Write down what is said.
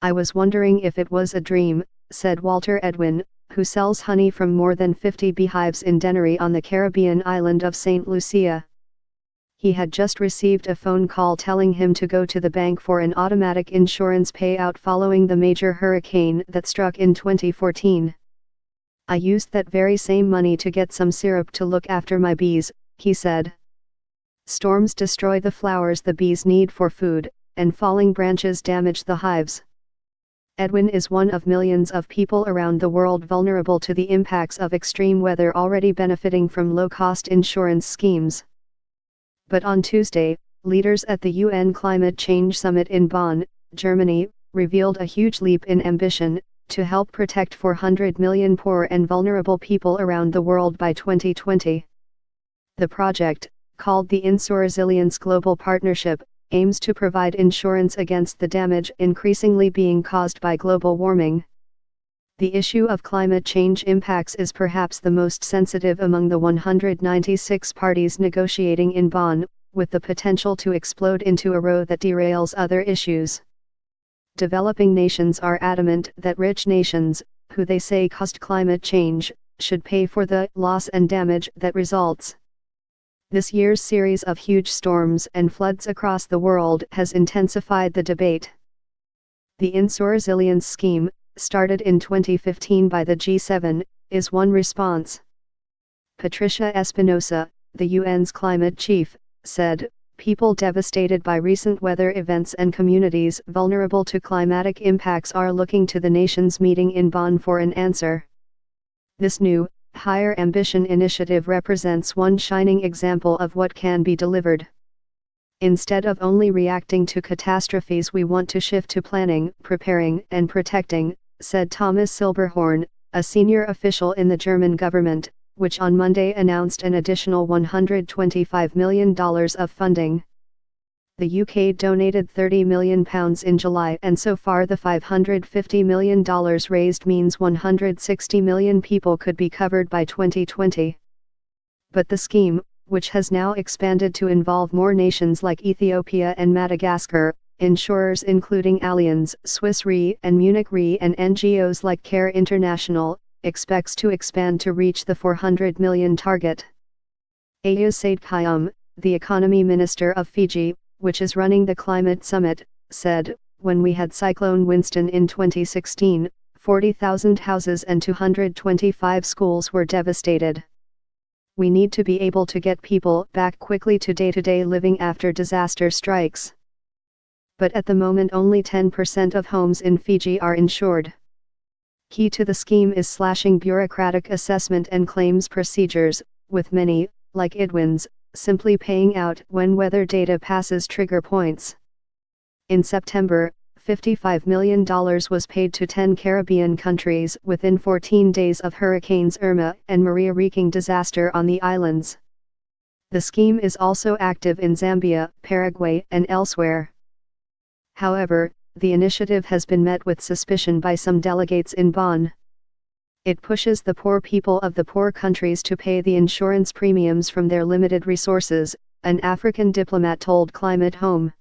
I was wondering if it was a dream, said Walter Edwin, who sells honey from more than 50 beehives in Dennery on the Caribbean island of St. Lucia. He had just received a phone call telling him to go to the bank for an automatic insurance payout following the major hurricane that struck in 2014. I used that very same money to get some syrup to look after my bees, he said. Storms destroy the flowers the bees need for food, and falling branches damage the hives. Edwin is one of millions of people around the world vulnerable to the impacts of extreme weather already benefiting from low-cost insurance schemes. But on Tuesday, leaders at the UN Climate Change Summit in Bonn, Germany, revealed a huge leap in ambition, to help protect 400 million poor and vulnerable people around the world by 2020. The project, called the InsurResilience Global Partnership, aims to provide insurance against the damage increasingly being caused by global warming. The issue of climate change impacts is perhaps the most sensitive among the 196 parties negotiating in Bonn, with the potential to explode into a row that derails other issues. Developing nations are adamant that rich nations, who they say caused climate change, should pay for the loss and damage that results. This year's series of huge storms and floods across the world has intensified the debate. The InsurResilience scheme, started in 2015 by the G7, is one response. Patricia Espinosa, the UN's climate chief, said, "People devastated by recent weather events and communities vulnerable to climatic impacts are looking to the nations meeting in Bonn for an answer." This new, higher ambition initiative represents one shining example of what can be delivered. Instead of only reacting to catastrophes, we want to shift to planning, preparing, and protecting, said Thomas Silberhorn, a senior official in the German government, which on Monday announced an additional $125 million of funding. The UK donated £30 million in July, and so far the $550 million raised means 160 million people could be covered by 2020. But the scheme, which has now expanded to involve more nations like Ethiopia and Madagascar, insurers including Allianz, Swiss Re and Munich Re, and NGOs like Care International, expects to expand to reach the 400 million target. Ayaz Said Kayum, the economy minister of Fiji, which is running the climate summit, said, "When we had Cyclone Winston in 2016, 40,000 houses and 225 schools were devastated. We need to be able to get people back quickly to day-to-day living after disaster strikes. But at the moment only 10% of homes in Fiji are insured." Key to the scheme is slashing bureaucratic assessment and claims procedures, with many, like Edwin's, simply paying out when weather data passes trigger points. In September, $55 million was paid to 10 Caribbean countries within 14 days of Hurricanes Irma and Maria wreaking disaster on the islands. The scheme is also active in Zambia, Paraguay, and elsewhere. However, the initiative has been met with suspicion by some delegates in Bonn. It pushes the poor people of the poor countries to pay the insurance premiums from their limited resources, an African diplomat told Climate Home.